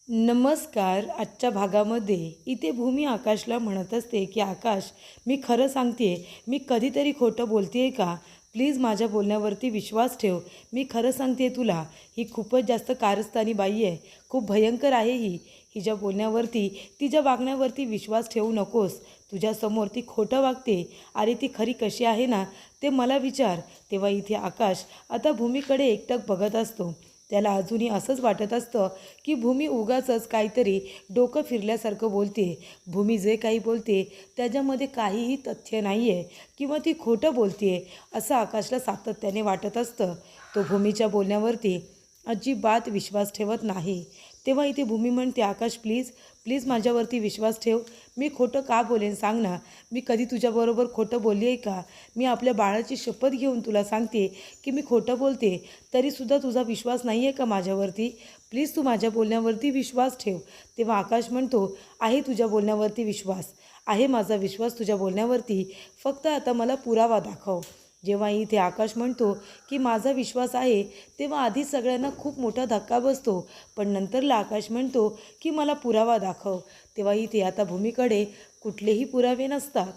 नमस्कार. आजच्या भागामध्ये इथे भूमी आकाशला म्हणत असते की आकाश, मी खरं सांगते, मी कधीतरी खोटं बोलते का? प्लीज माझ्या बोलण्यावरती विश्वास ठेव. मी खरं सांगते तुला, ही खूपच जास्त कारस्थानी बाई आहे. खूप भयंकर आहे ही. हिच्या बोलण्यावरती, तिच्या वागण्यावरती विश्वास ठेवू नकोस. तुझ्यासमोर ती खोटं वागते. अरे ती खरी कशी आहे ना, ते मला विचार. तेव्हा इथे आकाश आता भूमीकडे एकटक बघत असतो. त्याला अजूनही असंच वाटत असतं की भूमी उगाचच काहीतरी डोकं फिरल्यासारखं बोलते. भूमी जे काही बोलते त्याच्यामध्ये काहीही तथ्य नाही आहे किंवा ती खोटं बोलते आहे असं आकाशला सातत्याने वाटत असतं. तो भूमीच्या बोलण्यावरती अजिबात विश्वास ठेवत नाही. तेव्हा इथे भूमी म्हणते, आकाश प्लीज प्लीज माझ्यावरती विश्वास ठेव. मी खोटं का बोलेन सांग ना. मी कधी तुझ्याबरोबर खोटं बोलली आहे का? मी आपल्या बाळाची शपथ घेऊन तुला सांगते की मी खोटं बोलते, तरीसुद्धा तुझा विश्वास नाही आहे का माझ्यावरती? प्लीज तू माझ्या बोलण्यावरती विश्वास ठेव. तेव्हा आकाश म्हणतो, आहे तुझ्या बोलण्यावरती विश्वास, आहे माझा विश्वास तुझ्या बोलण्यावरती. फक्त आता मला पुरावा दाखव. जेव्हा इथे आकाश म्हणतो की माझा विश्वास आहे, तेव्हा आधी सगळ्यांना खूप मोठा धक्का बसतो. पण नंतरला आकाश म्हणतो की मला पुरावा दाखव. तेव्हा इथे आता भूमीकडे कुठलेही पुरावे नसतात.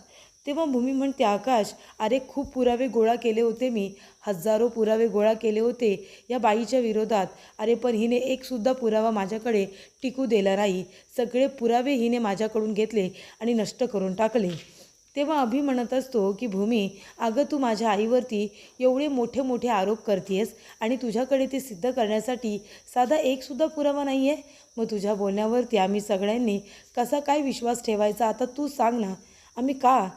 तेव्हा भूमी म्हणते, आकाश अरे खूप पुरावे गोळा केले होते मी. हजारो पुरावे गोळा केले होते या बाईच्या विरोधात. अरे पण हिने एकसुद्धा पुरावा माझ्याकडे टिकू दिला नाही. सगळे पुरावे हिने माझ्याकडून घेतले आणि नष्ट करून टाकले. तेव्हा अभि म्हणत असतो की भूमी, अगं तू माझ्या आईवरती एवढे मोठे मोठे आरोप करतेस आणि तुझ्याकडे ते सिद्ध करण्यासाठी साधा एकसुद्धा पुरावा नाही आहे. मग तुझ्या बोलण्यावरती आम्ही सगळ्यांनी कसा काय विश्वास ठेवायचा आता तू सांग ना. आम्ही का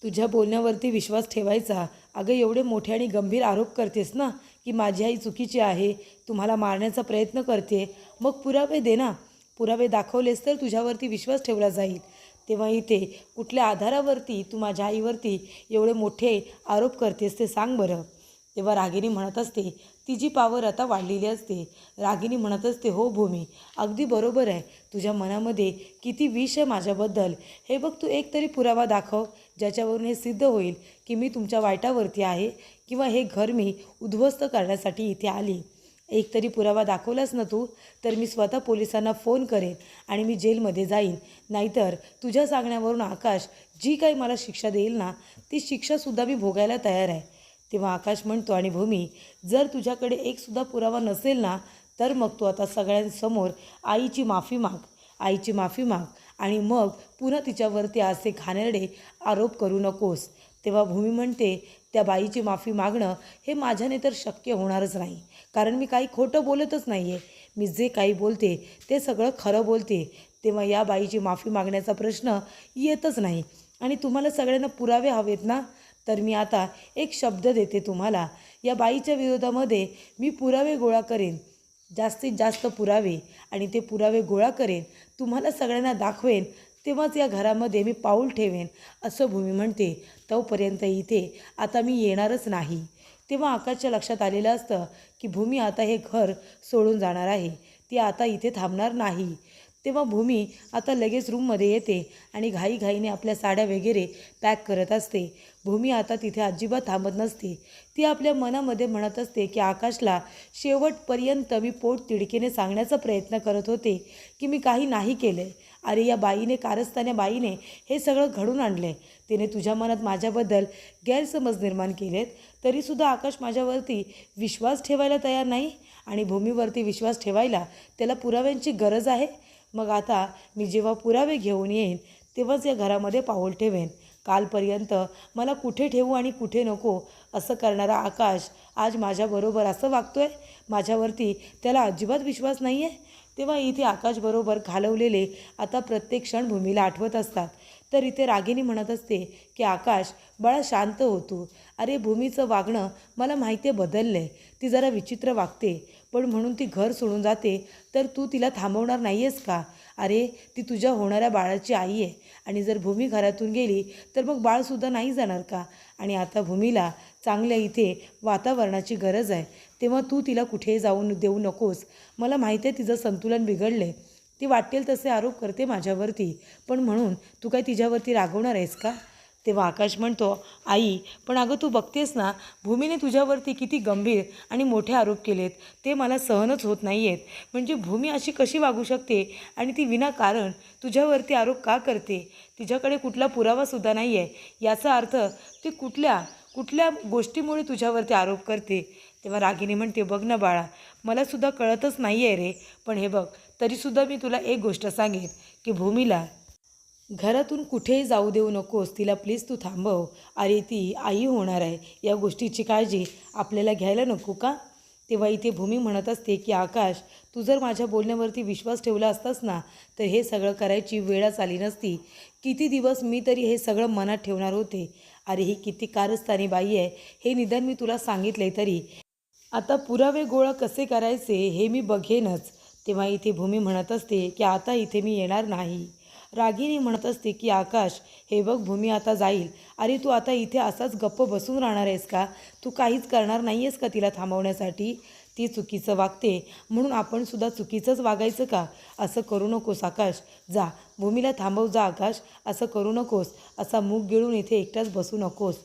तुझ्या बोलण्यावरती विश्वास ठेवायचा? अगं एवढे मोठे आणि गंभीर आरोप करतेस ना की माझी आई चुकीची आहे, तुम्हाला मारण्याचा प्रयत्न करते. मग पुरावे दे ना. पुरावे दाखवलेस तर तुझ्यावरती विश्वास ठेवला जाईल. तेव्हा इथे कुठल्या आधारावरती तू माझ्या आईवरती एवढे मोठे आरोप करतेस ते सांग बरं. तेव्हा रागिनी म्हणत असते, तिची पावर आता वाढलेली असते. रागिनी म्हणत असते, हो भूमी, अगदी बरोबर आहे. तुझ्या मनामध्ये किती विष आहे माझ्याबद्दल. हे बघ, तू एक तरी पुरावा दाखव ज्याच्यावरून हे सिद्ध होईल की मी तुमच्या वाईटावरती आहे किंवा हे घर मी उद्ध्वस्त करण्यासाठी इथे आली. एक तरी पुरावा दाखवलास ना तू, तर मी स्वतः पोलिसांना फोन करेन आणि मी जेलमध्ये जाईन. नाहीतर तुझ्या सांगण्यावरून आकाश जी काही मला शिक्षा देईल ना, ती शिक्षासुद्धा मी भोगायला तयार आहे. तेव्हा आकाश म्हणतो, आणि भूमी, जर तुझ्याकडे एकसुद्धा पुरावा नसेल ना, तर मग तू आता सगळ्यांसमोर आईची माफी माग. आईची माफी माग आणि मग पुन्हा तिच्यावरती असे घाणेरडे आरोप करू नकोस. तेव्हा भूमी म्हणते, त्या बाईची माफी मागणं हे माझ्याने तर शक्य होणारच नाही. कारण मी काही खोटं बोलतच नाही आहे. मी जे काही बोलते ते सगळं खरं बोलते. तेव्हा या बाईची माफी मागण्याचा प्रश्न येतच नाही. आणि तुम्हाला सगळ्यांना पुरावे हवेत ना, तर मी आता एक शब्द देते तुम्हाला. या बाईच्या विरोधामध्ये मी पुरावे गोळा करेन, जास्तीत जास्त पुरावे, आणि ते पुरावे गोळा करेन, तुम्हाला सगळ्यांना दाखवेन. तेव्हाच या घरामध्ये मी पाऊल ठेवेन असं भूमी म्हणते. तोपर्यंत इथे आता मी येणारच नाही. तेव्हा आकाशच्या लक्षात आलेलं असतं की भूमी आता हे घर सोडून जाणार आहे. ती आता इथे थांबणार नाही. तेव्हा भूमी आता लगेच रूममध्ये येते आणि घाईघाईने आपल्या साड्या वगैरे पॅक करत असते. भूमी आता तिथे अजिबात थांबत नसते. ती आपल्या मनामध्ये म्हणत असते की आकाशला शेवटपर्यंत मी पोट तिडकीने सांगण्याचा प्रयत्न करत होते की मी काही नाही केलं. अरे या बाईने, कारस्थान्या बाईने हे सगळं घडून आणले. तिने तुझ्या मनात माझ्याबद्दल गैरसमज निर्माण केलेत, तरीसुद्धा आकाश माझ्यावरती विश्वास ठेवायला तयार नाही. आणि भूमीवरती विश्वास ठेवायला त्याला पुराव्यांची गरज आहे. मग आता मी जेव्हा पुरावे घेऊन येईन तेव्हाच या घरामध्ये पाऊल ठेवेन. कालपर्यंत मला कुठे ठेवू आणि कुठे नको असं करणारा आकाश आज माझ्याबरोबर असं वागतोय. माझ्यावरती त्याला अजिबात विश्वास नाही आहे. तेव्हा इथे आकाशबरोबर घालवलेले आता प्रत्येक क्षण भूमीला आठवत असतात. तर इथे रागिनी म्हणत असते की आकाश बाळा, शांत हो तू. अरे भूमीचं वागणं मला माहिती आहे बदललं आहे. ती जरा विचित्र वागते, पण म्हणून ती घर सोडून जाते तर तू तिला थांबवणार नाही आहेस का? अरे ती तुझ्या होणाऱ्या बाळाची आई आहे आणि जर भूमी घरातून गेली तर मग बाळसुद्धा नाही जाणार का? आणि आता भूमीला चांगल्या इथे वातावरणाची गरज आहे. तेव्हा तू तिला कुठेही जाऊन देऊ नकोस. मला माहिती आहे तिचं संतुलन बिघडलं आहे. ती वाटेल तसे आरोप करते माझ्यावरती, पण म्हणून तू काय तिच्यावरती रागवणार आहेस का? तेव्हा आकाश म्हणतो, आई पण अगं तू बघतेस ना, भूमीने तुझ्यावरती किती गंभीर आणि मोठे आरोप केलेत, ते मला सहनच होत नाही आहेत. म्हणजे भूमी अशी कशी वागू शकते आणि ती विनाकारण तुझ्यावरती आरोप का करते? तिच्याकडे कुठला पुरावासुद्धा नाही आहे. याचा अर्थ ती कुठल्या कुठल्या गोष्टीमुळे तुझ्यावरती आरोप करते. तेव्हा रागिनी म्हणते, बघ ना बाळा, मलासुद्धा कळतच नाही आहे रे, पण हे बघ, तरीसुद्धा मी तुला एक गोष्ट सांगेन की भूमीला घरातून कुठेही जाऊ देऊ नकोस, तिला प्लीज तू थांबव. अरे ती आई होणार आहे, या गोष्टीची काळजी आपल्याला घ्यायला नको का? तेव्हा इथे भूमी म्हणत असते की आकाश, तू जर माझ्या बोलण्यावरती विश्वास ठेवला असतास ना, तर हे सगळं करायची वेळच आली नसती. किती दिवस मी तरी हे सगळं मनात ठेवणार होते. अरे ही किती कारस्थानी बाई आहे, हे निदान मी तुला सांगितले तरी आता पुरावे गोळा कसे करायचे हे मी बघेनच. तेव्हा इथे भूमी म्हणत असते की आता इथे मी येणार नाही. रागिनी म्हणत असते की आकाश, हे बघ भूमी आता जाईल. अरे तू आता इथे असाच गप्प बसून राहणार आहेस का? तू काहीच करणार नाही आहेस का तिला थांबवण्यासाठी? ती चुकीचं वागते म्हणून आपण सुद्धा चुकीचंच वागायचं का? असं करू नकोस आकाश, जा भूमीला थांबव जा आकाश, असं करू नकोस. असा मूग गिळून इथे एकटाच बसू नकोस.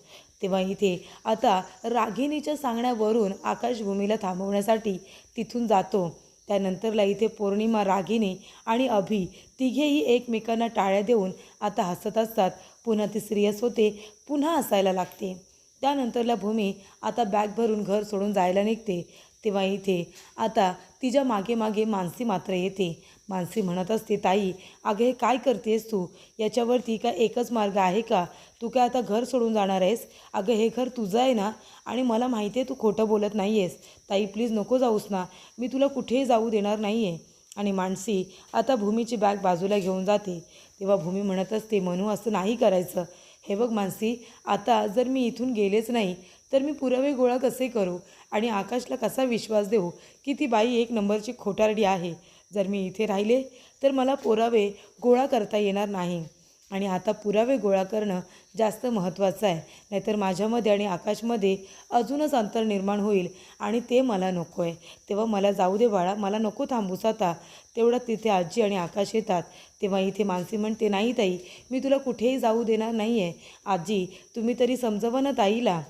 तेव्हा इथे आता रागिणीच्या सांगण्यावरून आकाश भूमीला थांबवण्यासाठी तिथून जातो. त्यानंतरला इथे पौर्णिमा, रागिनी आणि अभि तिघेही एकमेकांना टाळ्या देऊन आता हसत असतात. पुन्हा ती सिरियस होते, पुन्हा हसायला लागते. त्यानंतरला भूमी आता बॅग भरून घर सोडून जायला निघते. तेव्हा इथे आता तिच्या मागे मागे मानसी मात्र येते. मानसी म्हणत असते, ताई अगं हे काय करतेस तू? याच्यावरती का एकच मार्ग आहे का? तू काय आता घर सोडून जाणार आहेस? अगं हे घर तुझं आहे ना, आणि मला माहिती आहे तू खोटं बोलत नाही आहेस. ताई प्लीज नको जाऊस ना, मी तुला कुठेही जाऊ देणार नाही आहे. आणि मानसी आता भूमीची बॅग बाजूला घेऊन जाते. तेव्हा भूमी म्हणत असते, म्हणू असं नाही करायचं. हे बघ मानसी, आता जर मी इथून गेलेच नाही तर मी पुरावे गोळा कसे करू आणि आकाशला कसा विश्वास देऊ की ती बाई एक नंबरची खोटारडी आहे? जर मी इथे राहिले तर मला पुरावे गोळा करता येणार नाही. आणि आता पुरावे गोळा करणं जास्त महत्त्वाचं आहे, नाहीतर माझ्यामध्ये आणि आकाशमध्ये अजूनच अंतर निर्माण होईल आणि ते मला नको आहे. तेव्हा मला जाऊ दे बाळा, मला नको थांबूस आता. तेवढ्यात तिथे आजी आणि आकाश येतात. तेव्हा इथे मानसी म्हणते, नाही ताई, मी तुला कुठेही जाऊ देणार नाही आहे. आजी तुम्ही तरी समजवा ना ताईला.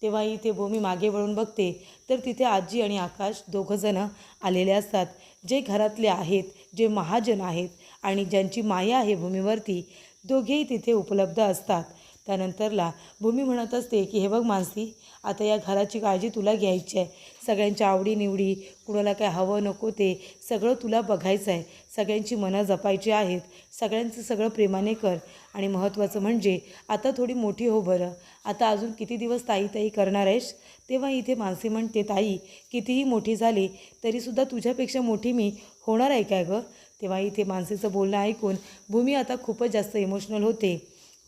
तेव्हा इथे भूमी मागे वळून बघते तर तिथे आजी आणि आकाश दोघंजणं आलेले असतात. जे घरातले आहेत, जे महाजन आहेत आणि ज्यांची माया आहे भूमीवरती, दोघेही तिथे उपलब्ध असतात. त्यानंतरला भूमी म्हणत असते की हे बघ मानसी, आता या घराची काळजी तुला घ्यायची आहे. सगळ्यांच्या आवडीनिवडी, कुणाला काय हवं नको ते सगळं तुला बघायचं आहे. सगळ्यांची मनं जपायची आहेत. सगळ्यांचं सगळं प्रेमाने कर. आणि महत्त्वाचं म्हणजे आता थोडी मोठी हो बरं. आता अजून किती दिवस ताई ताई करणार आहेस? तेव्हा इथे मानसी म्हणते, ताई कितीही मोठी झाली तरीसुद्धा तुझ्यापेक्षा मोठी मी होणार आहे काय गं? तेव्हा इथे मानसीचं बोलणं ऐकून भूमी आता खूपच जास्त इमोशनल होते.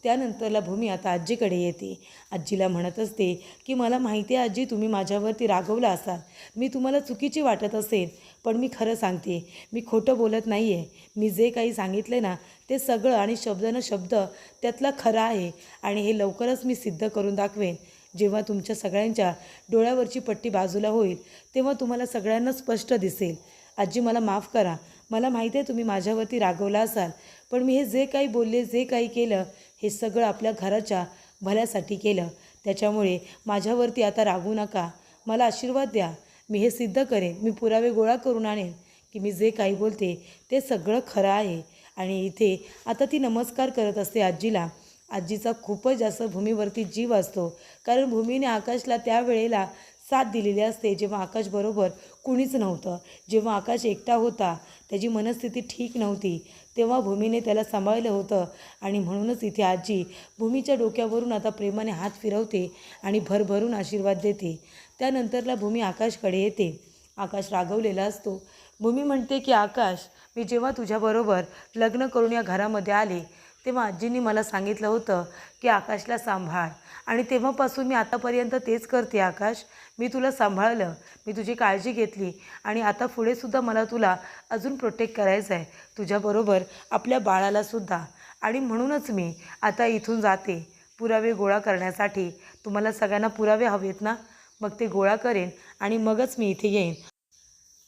त्यानंतरला भूमी आता आजीकडे येते. आजीला म्हणत असते की मला माहिती आहे आजी, तुम्ही माझ्यावरती रागवला असाल, मी तुम्हाला चुकीची वाटत असेल, पण मी खरं सांगते, मी खोटं बोलत नाही आहे. मी जे काही सांगितले ना ते सगळं आणि शब्दानं शब्द त्यातला खरा आहे आणि हे लवकरच मी सिद्ध करून दाखवेन. जेव्हा तुमच्या सगळ्यांच्या डोळ्यावरची पट्टी बाजूला होईल तेव्हा तुम्हाला सगळ्यांना स्पष्ट दिसेल. आजी मला माफ करा, मला माहिती आहे तुम्ही माझ्यावरती रागवला असाल, पण मी हे जे काही बोलले, जे काही केलं, हे सगळं आपल्या घराच्या भल्यासाठी केलं. त्याच्यामुळे माझ्यावरती आता रागवू नका, मला आशीर्वाद द्या. मी हे सिद्ध करेन, मी पुरावे गोळा करून आणेन की मी जे काही बोलते ते सगळं खरं आहे. आणि इथे आता ती नमस्कार करत असते आजीला. आजीचा खूपच जास्त भूमीवरती जीव असतो, कारण भूमीने आकाशला त्यावेळेला साथ दिलेली असते जेव्हा आकाशबरोबर कुणीच नव्हतं. जेव्हा आकाश एकटा होता, त्याची मनस्थिती ठीक नव्हती, तेव्हा भूमीने त्याला सांभाळलं होतं. आणि म्हणूनच इथे आजी भूमीच्या डोक्यावरून आता प्रेमाने हात फिरवते आणि भरभरून आशीर्वाद देते. त्यानंतरला भूमी आकाशकडे येते. आकाश रागवलेला असतो. भूमी म्हणते की आकाश, मी जेव्हा तुझ्याबरोबर लग्न करून या घरामध्ये आले तेव्हा आजींनी मला सांगितलं होतं की आकाशला सांभाळ, आणि तेव्हापासून मी आतापर्यंत तेच करते. आकाश, मी तुला सांभाळलं, मी तुझी काळजी घेतली आणि आता पुढेसुद्धा मला तुला अजून प्रोटेक्ट करायचं आहे, तुझ्याबरोबर आपल्या बाळालासुद्धा. आणि म्हणूनच मी आता इथून जाते पुरावे गोळा करण्यासाठी. तुम्हाला सगळ्यांना पुरावे हवेत ना, मग ते गोळा करेन आणि मगच मी इथे येईन.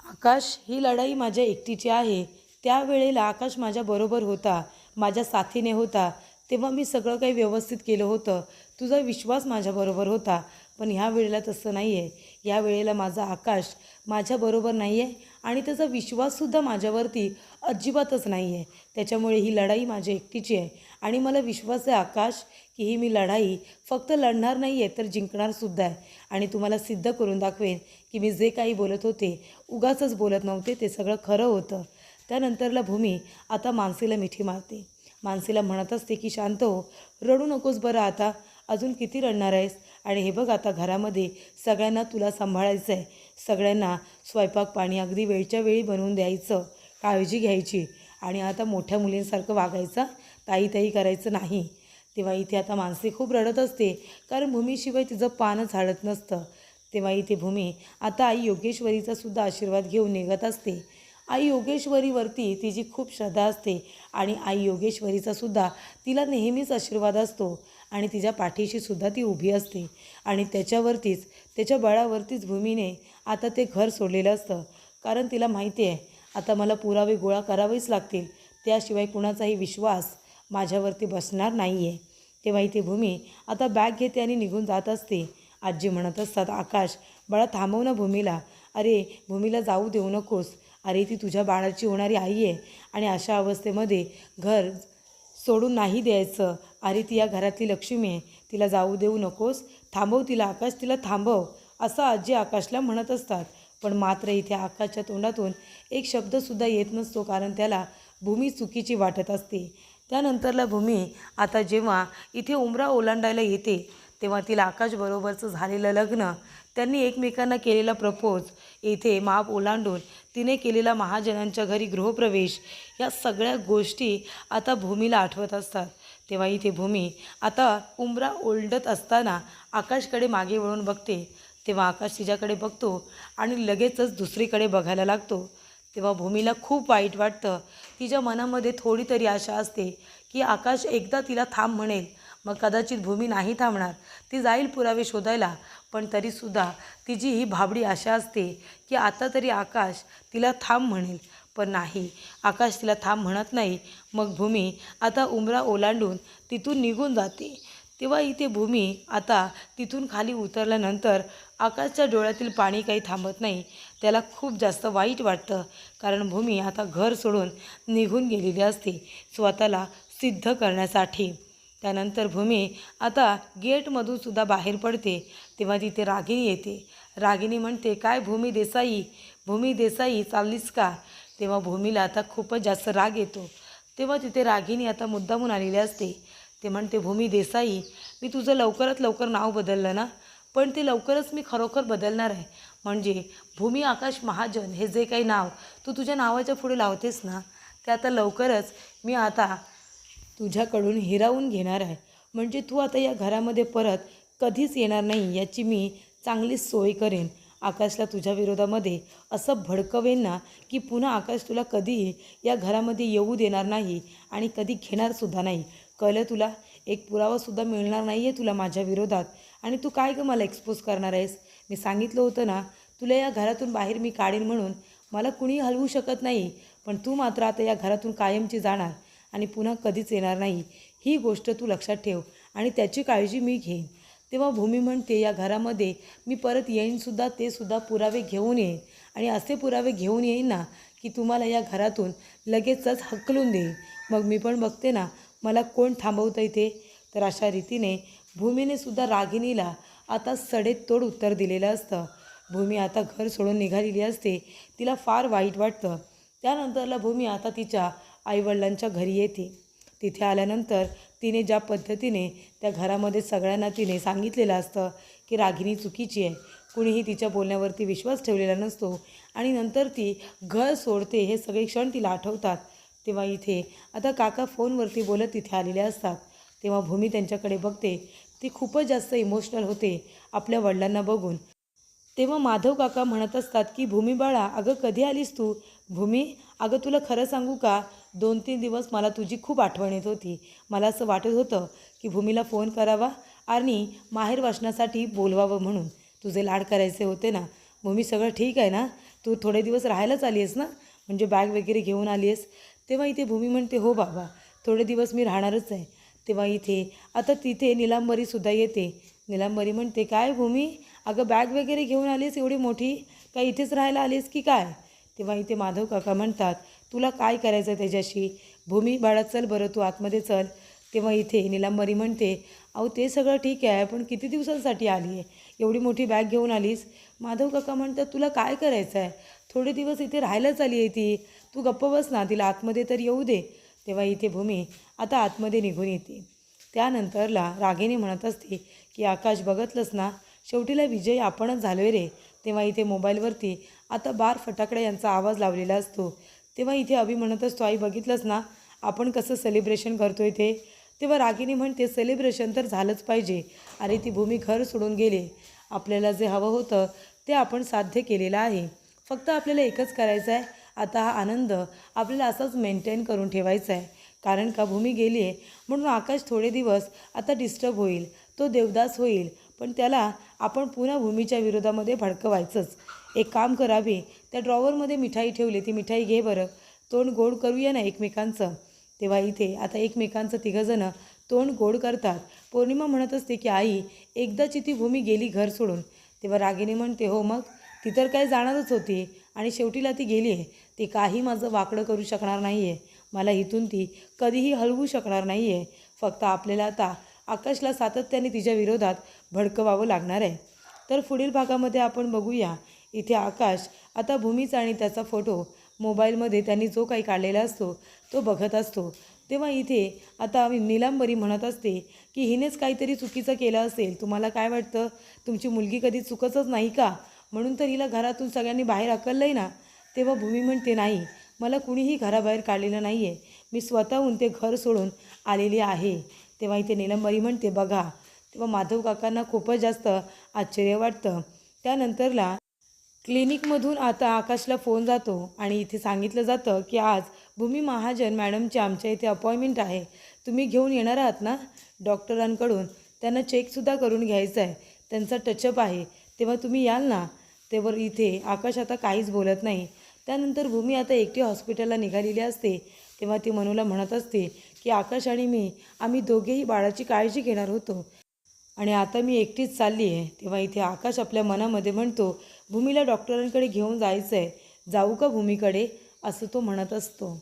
आकाश, ही लढाई माझ्या एकटीची आहे. त्यावेळेला आकाश माझ्याबरोबर होता, माझ्या साथीने होता, तेव्हा मी सगळं काही व्यवस्थित केलं होतं. तुझा विश्वास माझ्याबरोबर होता. पण ह्या वेळेला तसं नाही आहे. या वेळेला माझा आकाश माझ्याबरोबर नाही आहे आणि त्याचा विश्वाससुद्धा माझ्यावरती अजिबातच नाही आहे. त्याच्यामुळे ही लढाई माझी एकटीची आहे आणि मला विश्वास आहे आकाश की ही मी लढाई फक्त लढणार नाही आहे तर जिंकणारसुद्धा आहे. आणि तुम्हाला सिद्ध करून दाखवेन की मी जे काही बोलत होते उगाचच बोलत नव्हते, ते सगळं खरं होतं. त्यानंतरला भूमी आता मानसीला मिठी मारते. मानसीला म्हणत असते की शांत हो, रडू नकोस बरं आता, अजून किती रडणार आहेस. आणि हे बघ आता घरामध्ये सगळ्यांना तुला सांभाळायचं आहे. सगळ्यांना स्वयंपाक पाणी अगदी वेळच्या वेळी बनवून द्यायचं, काळजी घ्यायची आणि आता मोठ्या मुलींसारखं वागायचं, ताई करायचं नाही. तेव्हा इथे आता मानसी खूप रडत असते कारण भूमीशिवाय तिचं पानच हालत नसतं. तेव्हा इथे भूमी आता आई योगेश्वरीचा सुद्धा आशीर्वाद घेऊन निघत असते. आई योगेश्वरीवरती तिची खूप श्रद्धा असते आणि आई योगेश्वरीचा सुद्धा तिला नेहमीच आशीर्वाद असतो आणि तिच्या पाठीशी सुद्धा ती उभी असते. आणि त्याच्यावरतीच त्याच्या बळावरतीच भूमीने आता ते घर सोडलेलं असतं कारण तिला माहिती आहे आता मला पुरावे गोळा करावेच लागतील, त्याशिवाय कुणाचाही विश्वास माझ्यावरती बसणार नाही आहे. तेव्हा इथे भूमी आता बॅग घेते आणि निघून जात असते. आजी म्हणत असतात, आकाश बाळा थांबव ना भूमीला, अरे भूमीला जाऊ देऊ नकोस, अरे ती तुझ्या बाळाची होणारी आई आहे आणि अशा अवस्थेमध्ये घर सोडून नाही द्यायचं, अरे ती या घरातली लक्ष्मी आहे, तिला जाऊ देऊ नकोस, थांबव तिला आकाश, तिला थांबव, असं आजी आकाशला म्हणत असतात. पण मात्र इथे आकाशच्या तोंडातून एक शब्दसुद्धा येत नसतो कारण त्याला भूमी चुकीची वाटत असते. त्यानंतरला भूमी आता जेव्हा इथे उंबरा ओलांडायला येते तेव्हा तिला आकाशबरोबरचं झालेलं लग्न, त्यांनी एकमेकांना केलेला प्रपोज, इथे माप ओलांडून तिने केलेला महाजनांच्या घरी गृहप्रवेश, या सगळ्या गोष्टी आता भूमीला आठवत असतात. तेव्हा इथे भूमी आता उंबरा ओलंडत असताना आकाशकडे मागे वळून बघते. तेव्हा आकाश तिच्याकडे बघतो आणि लगेचच दुसरीकडे बघायला लागतो. तेव्हा भूमीला खूप वाईट वाटतं. तिच्या मनामध्ये थोडी तरी आशा असते की आकाश एकदा तिला थांब म्हणेल. मग कदाचित भूमी नाही थांबणार, ती जाईल पुरावे शोधायला, पण तरीसुद्धा तिची ही भाबडी आशा असते की आता तरी आकाश तिला थांब म्हणेल. पण नाही, आकाश तिला थांब म्हणत नाही. मग भूमी आता उंबरा ओलांडून तिथून निघून जाते. तेव्हा इथे भूमी आता तिथून खाली उतरल्यानंतर आकाशच्या डोळ्यातील पाणी काही थांबत नाही. त्याला खूप जास्त वाईट वाटतं कारण भूमी आता घर सोडून निघून गेलेली असते स्वतःला सिद्ध करण्यासाठी. त्यानंतर भूमी आता गेटमधून सुद्धा बाहेर पडते. तेव्हा तिथे रागिनी येते. रागिनी म्हणते, काय भूमी देसाई चाललीस का. तेव्हा भूमीला आता खूपच जास्त राग येतो. तेव्हा तिथे रागिनी आता मुद्दामून आलेली असते. ते म्हणते, भूमी देसाई, मी तुझं लवकरात लवकर नाव बदललं ना, पण ते लवकरच मी खरोखर बदलणार आहे. म्हणजे भूमी आकाश महाजन हे जे काही नाव तू तुझ्या नावाच्या पुढे लावतेस ना, ते आता लवकरच मी आता तुझ्याकडून हिरावून घेणार आहे. म्हणजे तू आता या घरामध्ये परत कधीच येणार नाही याची मी चांगलीच सोय करेन. आकाशला तुझ्या विरोधामध्ये असं भडकवेन ना की पुन्हा आकाश तुला कधीही या घरामध्ये येऊ देणार नाही आणि कधी घेणारसुद्धा नाही. कळलं तुला? एक पुरावासुद्धा मिळणार नाही आहे तुला माझ्या विरोधात. आणि तू काय गं मला एक्सपोज करणार आहेस? मी सांगितलं होतं ना तुला या घरातून बाहेर मी काढेन म्हणून. मला कुणी हलवू शकत नाही, पण तू मात्र आता या घरातून कायमची जाणार आणि पुन्हा कधीच येणार नाही. ही गोष्ट तू लक्षात ठेव आणि त्याची काळजी मी घेईन. तेव्हा भूमी म्हणते, या घरामध्ये मी परत येईनसुद्धा, ते सुद्धा पुरावे घेऊन येईन आणि असे पुरावे घेऊन येईन ना की तुम्हाला या घरातून लगेचच हकलून देईन. मग मी पण बघते ना मला कोण थांबवतं इथे. तर अशा रीतीने भूमीने सुद्धा रागिनीला आता सडेतोड उत्तर दिलेलं असतं. भूमी आता घर सोडून निघालेली असते. तिला फार वाईट वाटतं. त्यानंतरला भूमी आता तिच्या आईवडिलांच्या घरी येते. तिथे आल्यानंतर तिने ज्या पद्धतीने त्या घरामध्ये सगळ्यांना तिने सांगितलेलं असतं की रागिनी चुकीची आहे, कुणीही तिच्या बोलण्यावरती विश्वास ठेवलेला नसतो आणि नंतर ती घर सोडते, हे सगळे क्षण तिला आठवतात. तेव्हा इथे आता काका फोनवरती बोलत तिथे आलेले असतात. तेव्हा भूमी त्यांच्याकडे बघते. ती खूपच जास्त इमोशनल होते आपल्या वडिलांना बघून. तेव्हा माधव काका म्हणत असतात की भूमी बाळा, अगं कधी आलीस तू? भूमी, अगं तुला खरं सांगू का, 2-3 दिवस मला तुझी खूप आठवण येत होती. मला असं वाटत होतं की भूमीला फोन करावा आणि माहेर वाचनासाठी बोलवावं म्हणून. तुझे लाड करायचे होते ना. भूमी, सगळं ठीक आहे ना? तू थोडे दिवस राहायलाच आली आहेस ना, म्हणजे बॅग वगैरे घेऊन आली आहेस? तेव्हा इथे भूमी म्हणते, हो बाबा, थोडे दिवस मी राहणारच आहे. तेव्हा इथे आता तिथे नीलांबरीसुद्धा येते. नीलांबरी म्हणते, काय भूमी, अगं बॅग वगैरे घेऊन आलीस एवढी मोठी, काय इथेच राहायला आलीस की काय? तेव्हा इथे माधव काका म्हणतात, तुला काय करायचं त्याच्याशी? भूमी बाळा चल बरं, तू आतमध्ये चल. तेव्हा इथे नीलांबरी म्हणते, अहो ते सगळं ठीक आहे, पण किती दिवसांसाठी आली आहे? एवढी मोठी बॅग घेऊन आलीस? माधव काका म्हणतात, तुला काय करायचं आहे? थोडे दिवस इथे राहायलाच आली आहे ती, तू गप्प बस ना, तिला आतमध्ये तर येऊ दे. तेव्हा इथे भूमी आता आतमध्ये निघून येते. त्यानंतरला रागिनी म्हणत असते की आकाश बघितलंस ना, शेवटीला विजय आपणच झालोय रे. तेव्हा इथे मोबाईलवरती आता बार फटाकडा यांचा आवाज लावलेला असतो. तेव्हा इथे अभि म्हणत असतो, आई बघितलंस ना आपण कसं सेलिब्रेशन करतोय ते. तेव्हा रागिनी म्हणते, सेलिब्रेशन तर झालंच पाहिजे. अरे ती भूमी घर सोडून गेले, आपल्याला जे हवं होतं ते आपण साध्य केलेलं आहे. फक्त आपल्याला एकच करायचं आहे, आता हा आनंद आपल्याला असाच मेंटेन करून ठेवायचा आहे. कारण का भूमी गेली आहे म्हणून आकाश थोडे दिवस आता डिस्टर्ब होईल, तो देवदास होईल, पण त्याला आपण पुन्हा भूमीच्या विरोधामध्ये भडकवायचंच. एक काम करावे, त्या ड्रॉवरमध्ये मिठाई ठेवली, ती मिठाई घे बरं, तोंड गोड करूया ना एकमेकांचं. तेव्हा इथे आता एकमेकांचं तिघंजणं तोंड गोड करतात. पौर्णिमा म्हणत असते की आई, एकदाची ती भूमी गेली घर सोडून. तेव्हा रागिनी म्हणते, हो मग, ती तर काय जाणारच होती आणि शेवटीला ती गेली आहे. ती काही माझं वाकडं करू शकणार नाही आहे, मला इथून ती कधीही हलवू शकणार नाही आहे. फक्त आपल्याला आता आकाशला सातत्याने तिच्या विरोधात भडकवावं लागणार आहे. तर पुढील भागामध्ये आपण बघूया, इथे आकाश आता भूमीचा आणि त्याचा फोटो मोबाईलमध्ये त्यांनी जो काही काढलेला असतो तो बघत असतो. तेव्हा इथे आता नीलांबरी म्हणत असते की हिनेच काहीतरी चुकीचं केलं असेल. तुम्हाला काय वाटतं, तुमची मुलगी कधी चुकतच नाही का? म्हणून तर हिला घरातून सगळ्यांनी बाहेर हकललं आहे ना. तेव्हा भूमी म्हणते, नाही, मला कुणीही घराबाहेर काढलेलं नाही आहे, मी स्वतःहून ते घर सोडून आलेली आहे. तेव्हा इथे नीलंबरी म्हणते, बघा. तेव्हा माधव काकांना खूपच जास्त आश्चर्य वाटतं. त्यानंतरला क्लिनिकमधून आता आकाशला फोन जातो आणि इथे सांगितलं जातं की आज भूमी महाजन मॅडमची आमच्या इथे अपॉइंटमेंट आहे, तुम्ही घेऊन येणार आहात ना डॉक्टरांकडून. त्यांना चेकसुद्धा करून घ्यायचं आहे, त्यांचा टचअप आहे, तेव्हा तुम्ही याल ना. तेव्हा इथे आकाश आता काहीच बोलत नाही. त्यानंतर भूमी आता एकटी हॉस्पिटलला निघालेली असते. तेव्हा ती मनूला म्हणत असते की आकाश आणि मी, आम्ही दोघेही बाळाची काळजी घेणार होतो आणि आता मी एकटीच चालली आहे. तेव्हा इथे आकाश आपल्या मनामध्ये म्हणतो, भूमीला डॉक्टरांकडे घेऊन जायचं आहे, जाऊ का भूमीकडे, असं तो म्हणत असतो.